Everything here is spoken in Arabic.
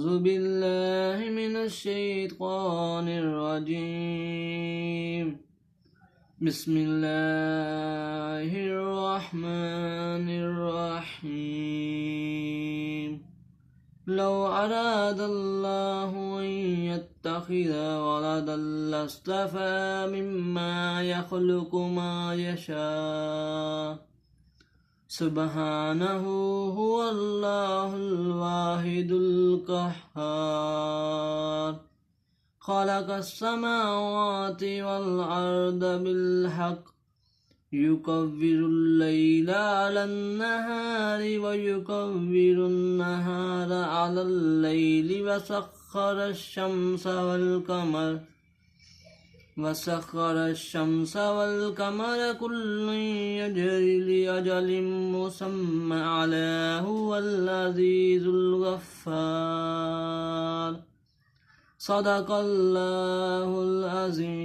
أعوذ بالله من الشيطان الرجيم بسم الله الرحمن الرحيم لو أراد الله أن يتخذ ولدا لاصطفى مما يخلق ما يشاء سبحانه هو الله الواحد القهار خلق السماوات والأرض بالحق يكبر الليل على النهار ويكبر النهار على الليل وسخر الشمس والقمر كل يجري لأجل مسمى عليه هو العزيز الغفار صدق الله العظيم